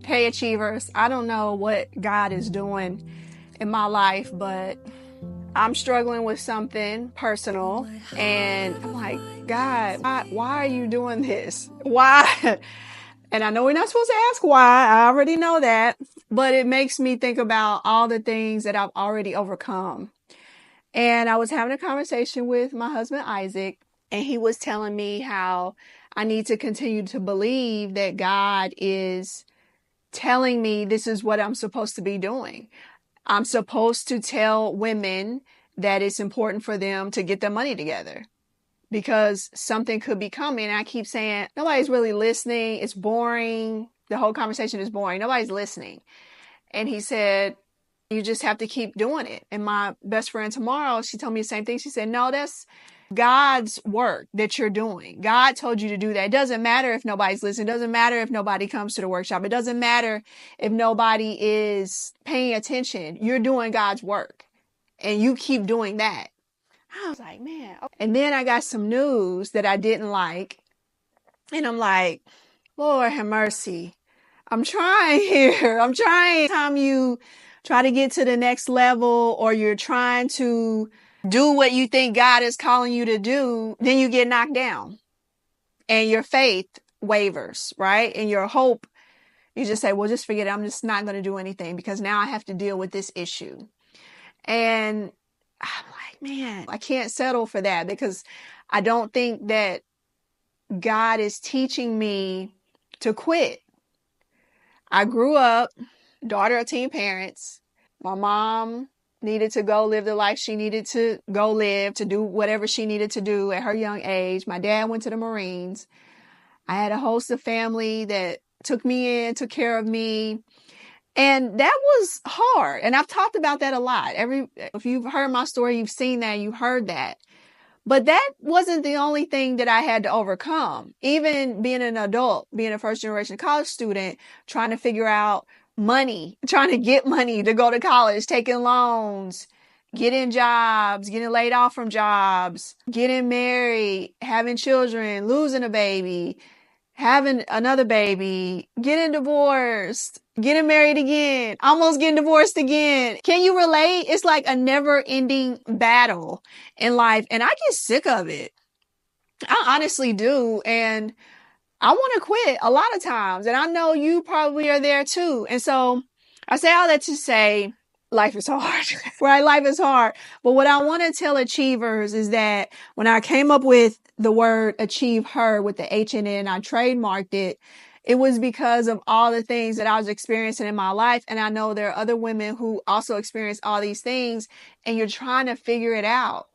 Hey Achievers, I don't know what God is doing in my life, but I'm struggling with something personal and I'm like, God, why are you doing this? Why? And I know we're not supposed to ask why. I already know that, but it makes me think about all the things that I've already overcome. And I was having a conversation with my husband, Isaac, and he was telling me how I need to continue to believe that God is telling me this is what I'm supposed to be doing. I'm supposed to tell women that it's important for them to get their money together because something could be coming. And I keep saying, nobody's really listening. It's boring. The whole conversation is boring. Nobody's listening. And he said, you just have to keep doing it. And my best friend tomorrow, she told me the same thing. She said, no, that's God's work that you're doing. God told you to do that. It doesn't matter if nobody's listening. It doesn't matter if nobody comes to the workshop. It doesn't matter if nobody is paying attention. You're doing God's work and you keep doing that. I was like, man. And then I got some news that I didn't like. And I'm like, Lord have mercy. I'm trying here. I'm trying. Time you try to get to the next level or you're trying to do what you think God is calling you to do, then you get knocked down and your faith wavers, right? And your hope, you just say, well, just forget it. I'm just not going to do anything because now I have to deal with this issue. And I'm like, man, I can't settle for that because I don't think that God is teaching me to quit. I grew up, daughter of teen parents. My mom needed to go live the life she needed to go live, to do whatever she needed to do at her young age. My dad went to the Marines. I had a host of family that took me in, took care of me. And that was hard. And I've talked about that a lot. If you've heard my story, you've seen that, you've heard that. But that wasn't the only thing that I had to overcome. Even being an adult, being a first generation college student, trying to figure out money, trying to get money to go to college, taking loans, getting jobs, getting laid off from jobs, getting married, having children, losing a baby, having another baby, getting divorced, getting married again, almost getting divorced again. Can you relate? It's like a never ending battle in life. And I get sick of it. I honestly do. And I want to quit a lot of times. And I know you probably are there too. And so I say all that to say life is hard, right? Life is hard. But what I want to tell achievers is that when I came up with the word achieve her with the H in it and I trademarked it, it was because of all the things that I was experiencing in my life. And I know there are other women who also experience all these things and you're trying to figure it out.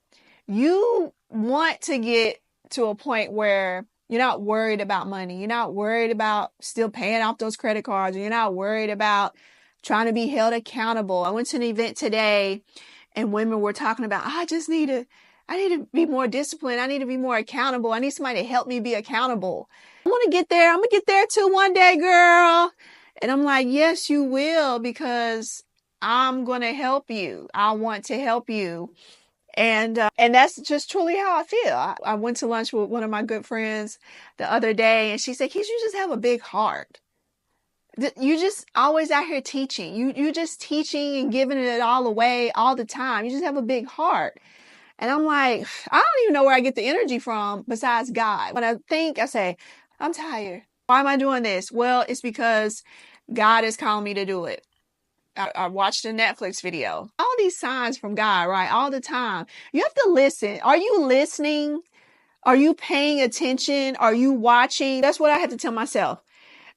You want to get to a point where you're not worried about money. You're not worried about still paying off those credit cards. You're not worried about trying to be held accountable. I went to an event today and women were talking about, I need to be more disciplined. I need to be more accountable. I need somebody to help me be accountable. I want to get there. I'm going to get there too one day, girl. And I'm like, yes, you will, because I'm going to help you. I want to help you. And that's just truly how I feel. I went to lunch with one of my good friends the other day and she said, Kisha, you just have a big heart. You just always out here teaching. You just teaching and giving it all away all the time. You just have a big heart. And I'm like, I don't even know where I get the energy from besides God. When I think, I say, I'm tired. Why am I doing this? Well, it's because God is calling me to do it. I watched a Netflix video. All these signs from God, right? All the time. You have to listen. Are you listening? Are you paying attention? Are you watching? That's what I had to tell myself.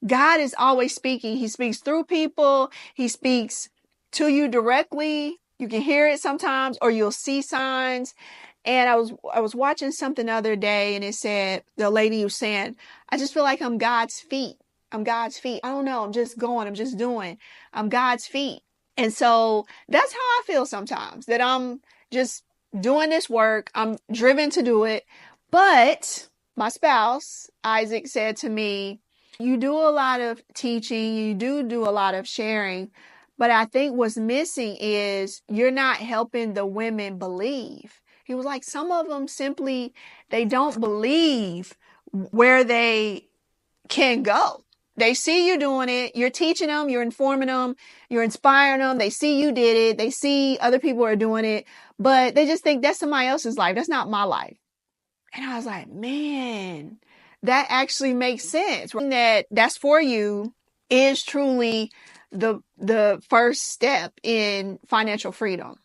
God is always speaking. He speaks through people. He speaks to you directly. You can hear it sometimes, or you'll see signs. And I was watching something the other day and it said, the lady was saying, I just feel like I'm God's feet. I'm God's feet. I don't know. I'm just going. I'm just doing. I'm God's feet. And so that's how I feel sometimes, that I'm just doing this work. I'm driven to do it. But my spouse, Isaac, said to me, you do a lot of teaching. You do a lot of sharing. But I think what's missing is you're not helping the women believe. He was like, some of them simply, they don't believe where they can go. They see you doing it. You're teaching them, you're informing them, you're inspiring them. They see you did it. They see other people are doing it, but they just think that's somebody else's life. That's not my life. And I was like, man, that actually makes sense. That's for you is truly the first step in financial freedom.